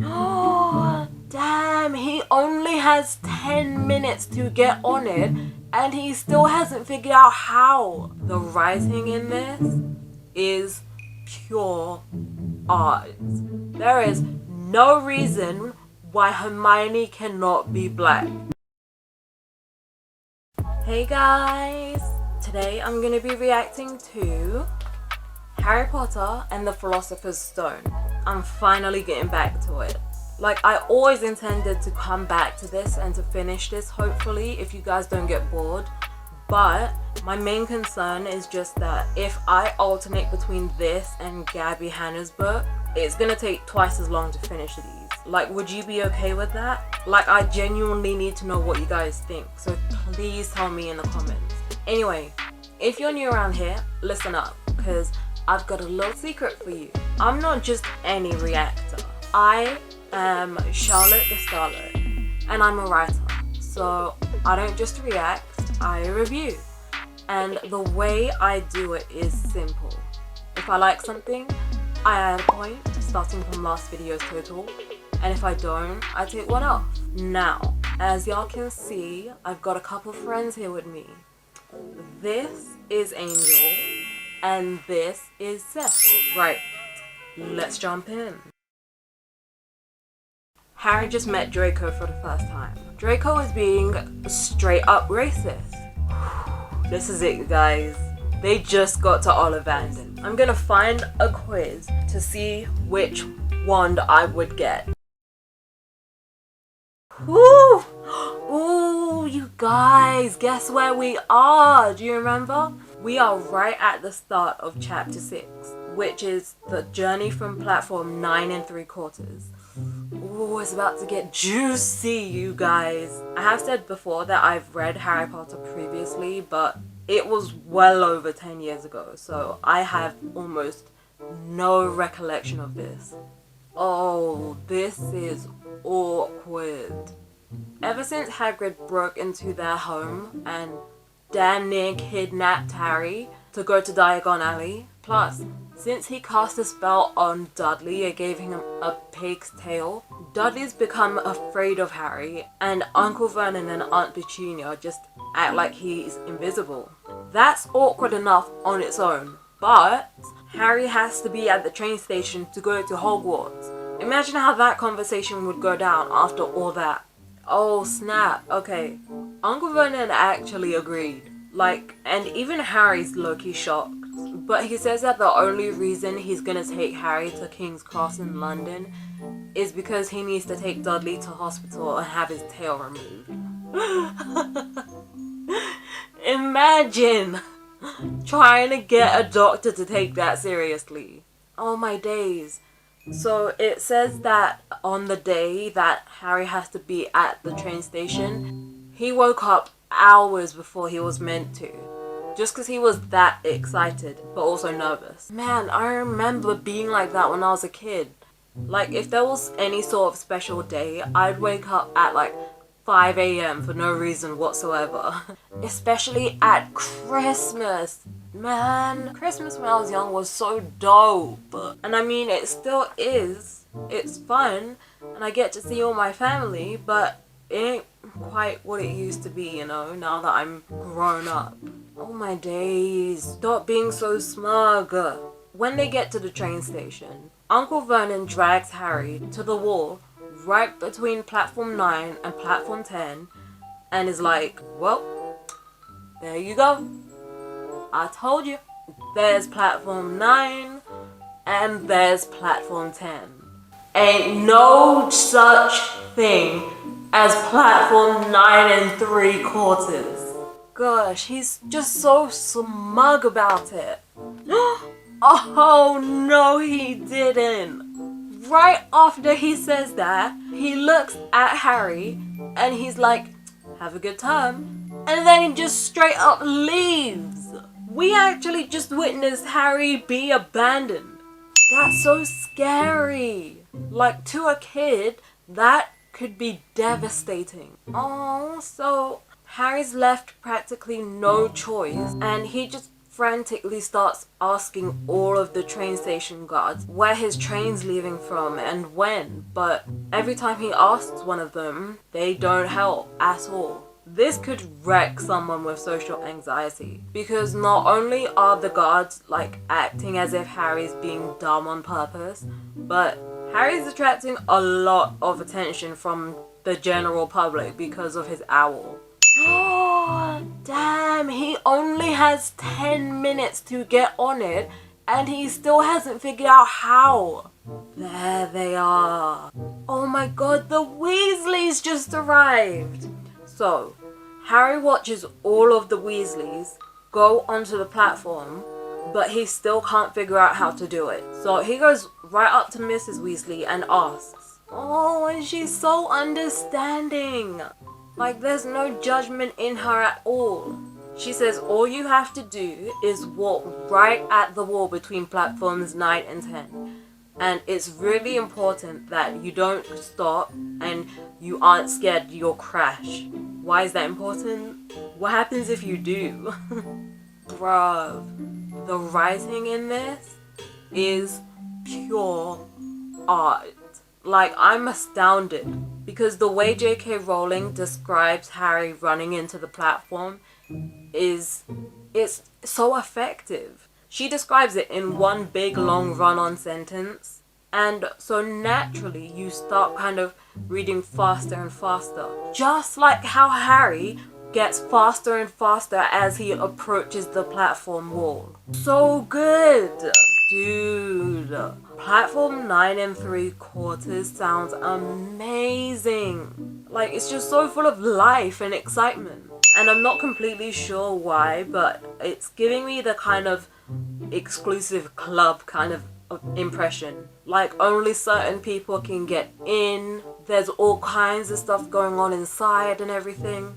Oh, damn, he only has 10 minutes to get on it and he still hasn't figured out how. The writing in this is pure art. There is no reason why Hermione cannot be black. Hey guys! Today I'm going to be reacting to Harry Potter and the Philosopher's Stone. I'm finally getting back to it. Like, I always intended to come back to this and to finish this, hopefully, if you guys don't get bored. But my main concern is just that if I alternate between this and Gabby Hanna's book, it's gonna take twice as long to finish these. Like, would you be okay with that? Like, I genuinely need to know what you guys think, so please tell me in the comments. Anyway, if you're new around here, listen up, because I've got a little secret for you. I'm not just any reactor. I am Charlotte the Starlet, and I'm a writer. So I don't just react, I review. And the way I do it is simple. If I like something, I add a point, starting from last video's total. And if I don't, I take one off. Now, as y'all can see, I've got a couple friends here with me. This is Angel, and this is Seth. Right, let's jump in. Harry just met Draco for the first time. Draco is being straight up racist. This is it, guys. They just got to Ollivanders. I'm gonna find a quiz to see which wand I would get. Ooh! Ooh, you guys, guess where we are? Do you remember? We are right at the start of chapter 6, which is the journey from platform 9 3/4. Ooh, it's about to get juicy, you guys. I have said before that I've read Harry Potter previously, but it was well over 10 years ago, so I have almost no recollection of this. Oh, this is awkward. Ever since Hagrid broke into their home and damn near kidnapped Harry to go to Diagon Alley, plus since he cast a spell on Dudley and gave him a pig's tail, Dudley's become afraid of Harry, and Uncle Vernon and Aunt Petunia just act like he's invisible. That's awkward enough on its own, but Harry has to be at the train station to go to Hogwarts. Imagine how that conversation would go down after all that. Oh snap, okay. Uncle Vernon actually agreed. Like, and even Harry's low-key shocked. But he says that the only reason he's gonna take Harry to King's Cross in London is because he needs to take Dudley to hospital and have his tail removed. Imagine trying to get a doctor to take that seriously. Oh my days. So it says that on the day that Harry has to be at the train station, he woke up hours before he was meant to. Just because he was that excited, but also nervous. Man, I remember being like that when I was a kid. Like, if there was any sort of special day, I'd wake up at like 5 AM for no reason whatsoever. Especially at Christmas. Man, Christmas when I was young was so dope. And I mean, it still is. It's fun, and I get to see all my family, but it ain't quite what it used to be, you know, now that I'm grown up. Oh my days, stop being so smug. When they get to the train station, Uncle Vernon drags Harry to the wall right between platform 9 and platform 10 and is like, well, there you go. I told you, there's platform 9 and there's platform 10. Ain't no such thing as platform 9 3/4. Gosh, he's just so smug about it. Oh no, he didn't. Right after he says that, he looks at Harry and he's like, have a good time. And then he just straight up leaves. We actually just witnessed Harry be abandoned. That's so scary. Like, to a kid, that could be devastating. Oh, so Harry's left practically no choice, and he just frantically starts asking all of the train station guards where his train's leaving from and when, but every time he asks one of them, they don't help at all. This could wreck someone with social anxiety, because not only are the guards like acting as if Harry's being dumb on purpose, but Harry's attracting a lot of attention from the general public because of his owl. Oh, damn, he only has 10 minutes to get on it and he still hasn't figured out how. There they are. Oh my god, the Weasleys just arrived. So, Harry watches all of the Weasleys go onto the platform, but he still can't figure out how to do it. So he goes right up to Mrs. Weasley and asks. Oh, and she's so understanding. Like, there's no judgment in her at all. She says all you have to do is walk right at the wall between platforms 9 and 10. And it's really important that you don't stop and you aren't scared you'll crash. Why is that important? What happens if you do? Bruv, the writing in this is pure art. Like, I'm astounded because the way J.K. Rowling describes Harry running into the platform it's so effective. She describes it in one big long run-on sentence, and so naturally you start kind of reading faster and faster, just like how Harry gets faster and faster as he approaches the platform wall. So good, dude. Platform 9 3/4 sounds amazing. Like, it's just so full of life and excitement. And I'm not completely sure why, but it's giving me the kind of exclusive club kind of impression. Like, only certain people can get in. There's all kinds of stuff going on inside and everything.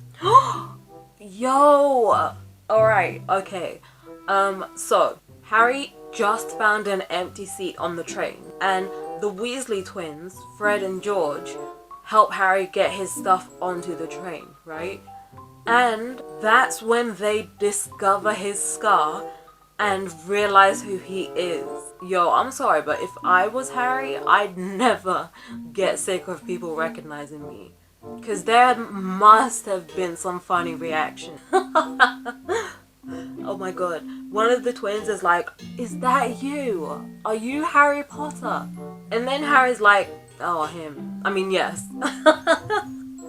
Yo! Alright, okay. So, Harry just found an empty seat on the train, and the Weasley twins, Fred and George, help Harry get his stuff onto the train, right? And that's when they discover his scar and realize who he is. Yo, I'm sorry, but if I was Harry, I'd never get sick of people recognizing me. Because there must have been some funny reaction. Oh my god. One of the twins is like, is that you? Are you Harry Potter? And then Harry's like, oh, him. I mean, yes.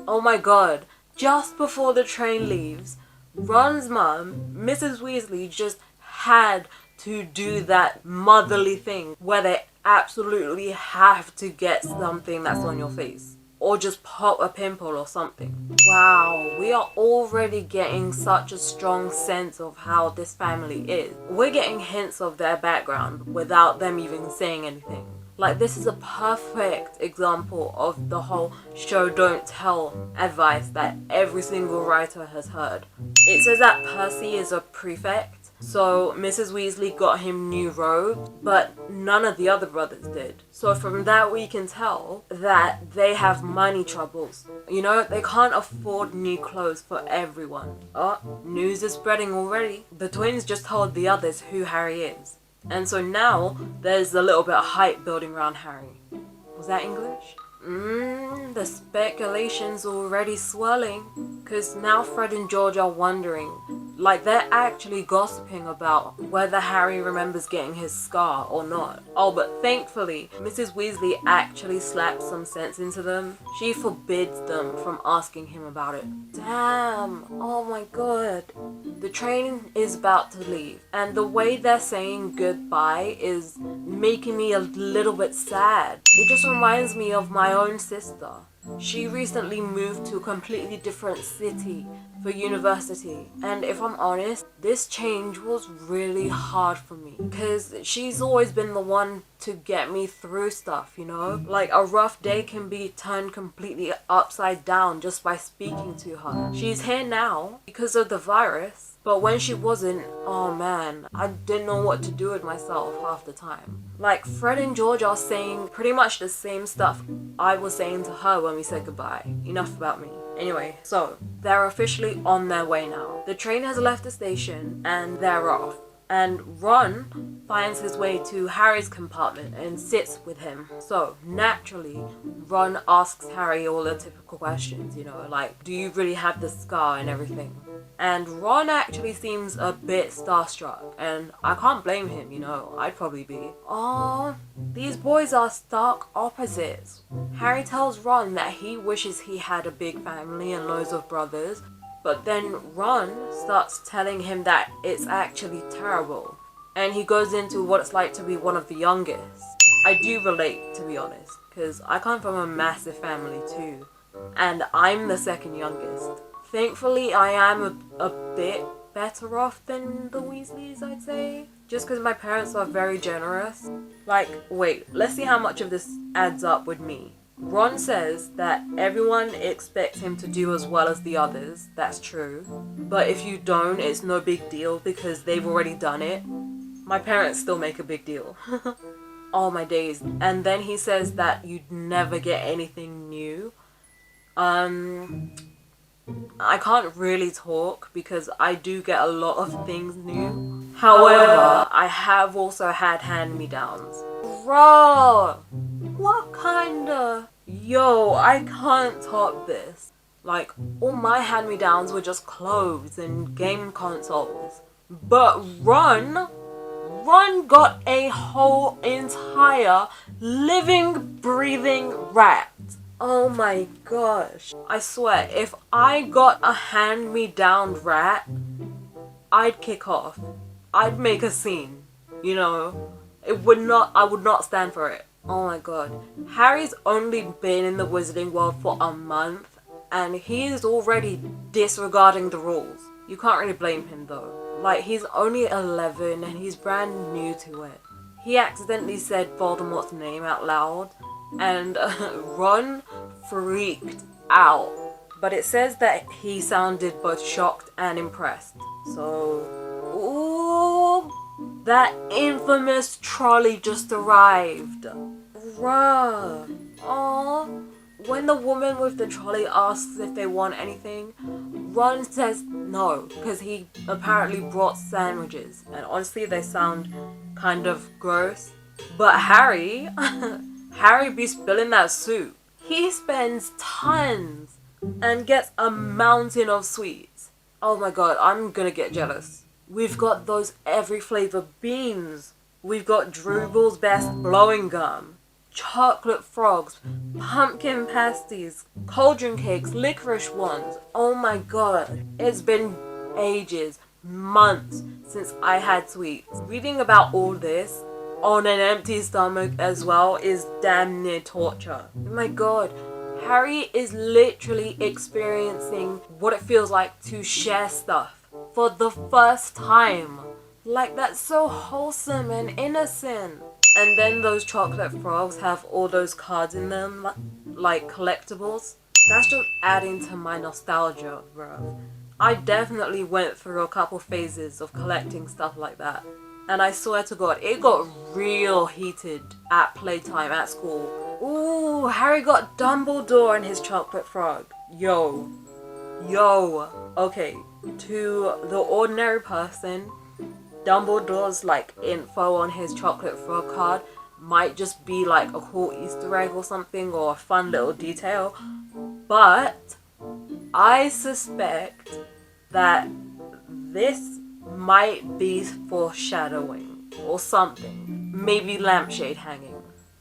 Oh my god. Just before the train leaves, Ron's mum, Mrs. Weasley, just had to do that motherly thing where they absolutely have to get something that's on your face. Or just pop a pimple or something. Wow, we are already getting such a strong sense of how this family is. We're getting hints of their background without them even saying anything. Like, this is a perfect example of the whole show don't tell advice that every single writer has heard. It says that Percy is a prefect, so Mrs. Weasley got him new robes, but none of the other brothers did. So from that we can tell that they have money troubles. You know, they can't afford new clothes for everyone. Oh, news is spreading already. The twins just told the others who Harry is. And so now there's a little bit of hype building around Harry. Was that English? The speculation's already swirling. Because now Fred and George are wondering, like, they're actually gossiping about whether Harry remembers getting his scar or not. Oh, but thankfully, Mrs. Weasley actually slapped some sense into them. She forbids them from asking him about it. Damn, oh my god. The train is about to leave, and the way they're saying goodbye is making me a little bit sad. It just reminds me of my own sister. She recently moved to a completely different city for university, and if I'm honest, this change was really hard for me because she's always been the one to get me through stuff, you know? Like, a rough day can be turned completely upside down just by speaking to her. She's here now because of the virus, but when she wasn't, oh man, I didn't know what to do with myself half the time. Like, Fred and George are saying pretty much the same stuff I was saying to her when we said goodbye. Enough about me. Anyway, so they're officially on their way now. The train has left the station and they're off. And Ron finds his way to Harry's compartment and sits with him. So, naturally, Ron asks Harry all the typical questions, you know, like, do you really have the scar and everything? And Ron actually seems a bit starstruck, and I can't blame him, you know, I'd probably be. Oh, these boys are stark opposites. Harry tells Ron that he wishes he had a big family and loads of brothers, but then Ron starts telling him that it's actually terrible. And he goes into what it's like to be one of the youngest. I do relate, to be honest, because I come from a massive family too. And I'm the second youngest. Thankfully, I am a bit better off than the Weasleys, I'd say. Just because my parents are very generous. Like, wait, let's see how much of this adds up with me. Ron says that everyone expects him to do as well as the others. That's true. But if you don't, it's no big deal because they've already done it. My parents still make a big deal. Oh my days. And then he says that you'd never get anything new. I can't really talk because I do get a lot of things new. However, I have also had hand-me-downs. Bro! What kinda? Yo, I can't top this. Like, all my hand-me-downs were just clothes and game consoles. But Ron got a whole entire living, breathing rat. Oh my gosh. I swear, if I got a hand-me-down rat, I'd kick off. I'd make a scene, you know? I would not stand for it. Oh my god. Harry's only been in the wizarding world for a month, and he's already disregarding the rules. You can't really blame him though. Like, he's only 11 and he's brand new to it. He accidentally said Voldemort's name out loud, and Ron freaked out. But it says that he sounded both shocked and impressed. So, ooh, that infamous trolley just arrived. Bruh. Aww. When the woman with the trolley asks if they want anything, Ron says no, because he apparently brought sandwiches. And honestly, they sound kind of gross. But Harry, Harry be spilling that soup. He spends tons and gets a mountain of sweets. Oh my god, I'm gonna get jealous. We've got those every flavor beans. We've got Drupal's best blowing gum, chocolate frogs, pumpkin pasties, cauldron cakes, licorice ones. Oh my god, it's been ages, months since I had sweets. Reading about all this on an empty stomach as well is damn near torture. Oh my god, Harry is literally experiencing what it feels like to share stuff for the first time. Like, that's so wholesome and innocent. And then those chocolate frogs have all those cards in them, like collectibles. That's just adding to my nostalgia, bro. I definitely went through a couple phases of collecting stuff like that. And I swear to god, it got real heated at playtime at school. Ooh, Harry got Dumbledore and his chocolate frog. Yo. Okay, to the ordinary person, Dumbledore's like info on his chocolate frog card might just be like a cool Easter egg or something, or a fun little detail. But I suspect that this might be foreshadowing or something. Maybe lampshade hanging.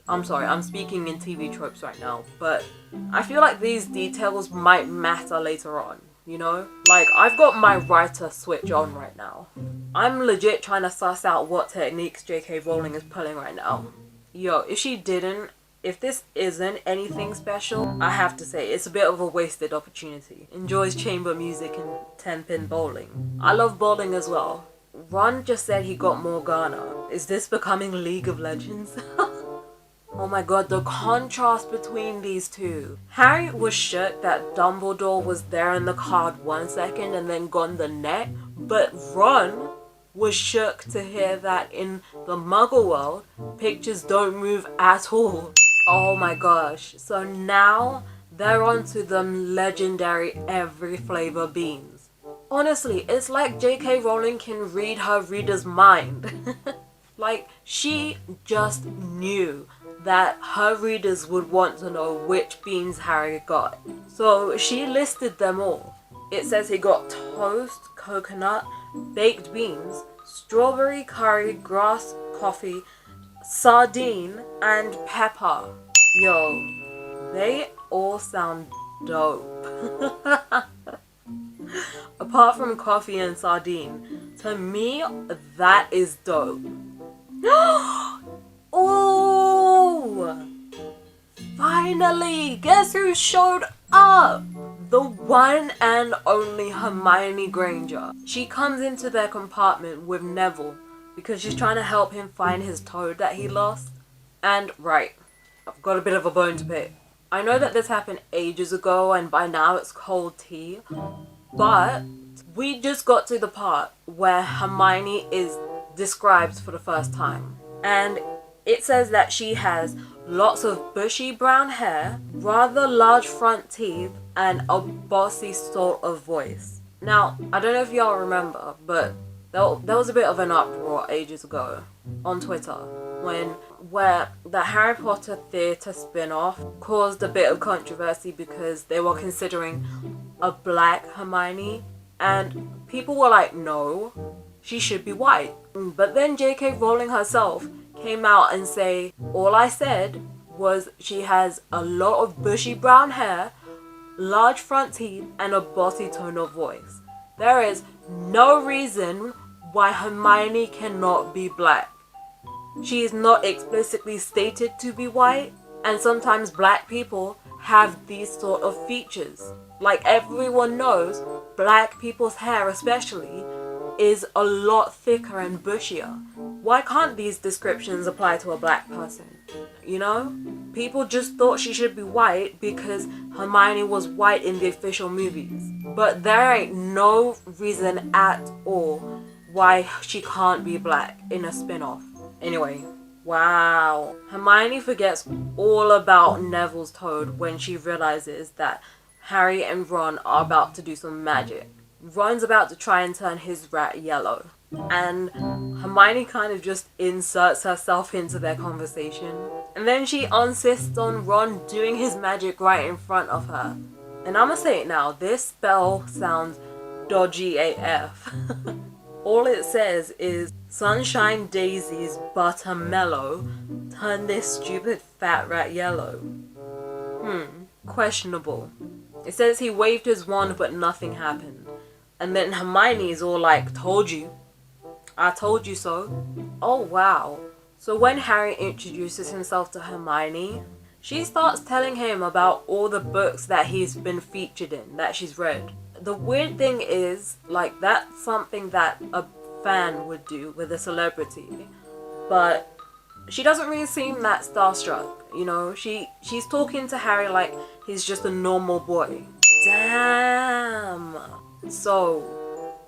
I'm sorry, I'm speaking in TV tropes right now, but I feel like these details might matter later on, you know? Like, I've got my writer switch on right now. I'm legit trying to suss out what techniques J.K. Rowling is pulling right now. Yo, if this isn't anything special, I have to say, it's a bit of a wasted opportunity. Enjoys chamber music and 10-pin bowling. I love bowling as well. Ron just said he got Morgana. Is this becoming League of Legends? Oh my god, the contrast between these two. Harry was shook that Dumbledore was there in the card 1 second and then gone the next, but Ron was shook to hear that in the Muggle world, pictures don't move at all. Oh my gosh. So now they're on to them legendary every flavor beans. Honestly, it's like J.K. Rowling can read her reader's mind. Like, she just knew that her readers would want to know which beans Harry got. So she listed them all. It says he got toast, coconut, baked beans, strawberry curry, grass coffee, sardine, and pepper. Yo, they all sound dope. Apart from coffee and sardine, to me, that is dope. Oh! Finally! Guess who showed up? The one and only Hermione Granger. She comes into their compartment with Neville because she's trying to help him find his toad that he lost. And right, I've got a bit of a bone to pick. I know that this happened ages ago and by now it's cold tea, but we just got to the part where Hermione is described for the first time. And it says that she has lots of bushy brown hair, rather large front teeth, and a bossy sort of voice. Now, I don't know if y'all remember, but there was a bit of an uproar ages ago on Twitter where the Harry Potter theatre spin-off caused a bit of controversy because they were considering a black Hermione, and people were like, no, she should be white. But then J.K. Rowling herself came out and say, all I said was she has a lot of bushy brown hair, large front teeth, and a bossy tone of voice. There is no reason why Hermione cannot be black. She is not explicitly stated to be white, and sometimes black people have these sort of features. Like everyone knows, black people's hair especially is a lot thicker and bushier. Why can't these descriptions apply to a black person? You know? People just thought she should be white because Hermione was white in the official movies. But there ain't no reason at all why she can't be black in a spin-off. Anyway, wow. Hermione forgets all about Neville's toad when she realizes that Harry and Ron are about to do some magic. Ron's about to try and turn his rat yellow, and Hermione kind of just inserts herself into their conversation, and then she insists on Ron doing his magic right in front of her. And I'ma say it now, this spell sounds dodgy AF. All it says is, sunshine daisies buttermellow, turn this stupid fat rat yellow. Questionable. It says he waved his wand but nothing happened. And then Hermione's all like, told you. I told you so. Oh wow. So when Harry introduces himself to Hermione, she starts telling him about all the books that he's been featured in, that she's read. The weird thing is, like, that's something that a fan would do with a celebrity. But she doesn't really seem that starstruck, you know? She's talking to Harry like he's just a normal boy. Damn. So,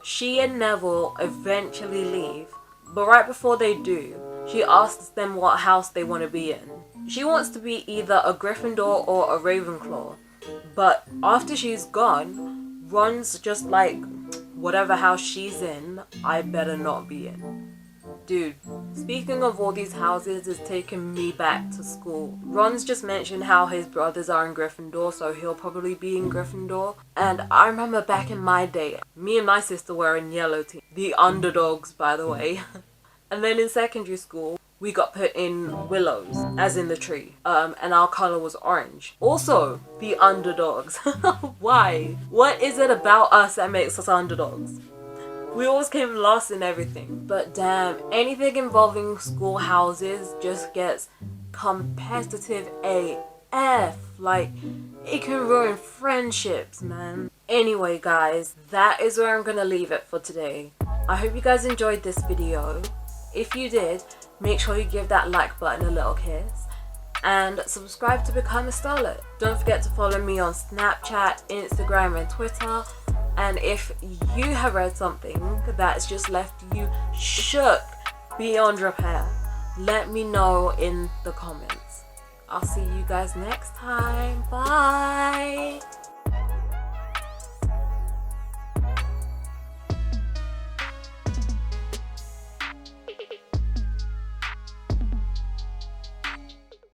she and Neville eventually leave, but right before they do, she asks them what house they want to be in. She wants to be either a Gryffindor or a Ravenclaw, but after she's gone, Ron's just like, whatever house she's in, I better not be in. Dude, speaking of all these houses is taking me back to school. Ron's just mentioned how his brothers are in Gryffindor, so he'll probably be in Gryffindor. And I remember back in my day, me and my sister were in yellow team. The underdogs, by the way. And then in secondary school, we got put in willows, as in the tree. And our colour was orange. Also, the underdogs. Why? What is it about us that makes us underdogs? We always came last in everything. But damn, anything involving schoolhouses just gets competitive AF. Like, it can ruin friendships, man. Anyway, guys, that is where I'm gonna leave it for today. I hope you guys enjoyed this video. If you did, make sure you give that like button a little kiss. And subscribe to become a Starlet. Don't forget to follow me on Snapchat, Instagram, and Twitter. And if you have read something that's just left you shook beyond repair, let me know in the comments. I'll see you guys next time. Bye!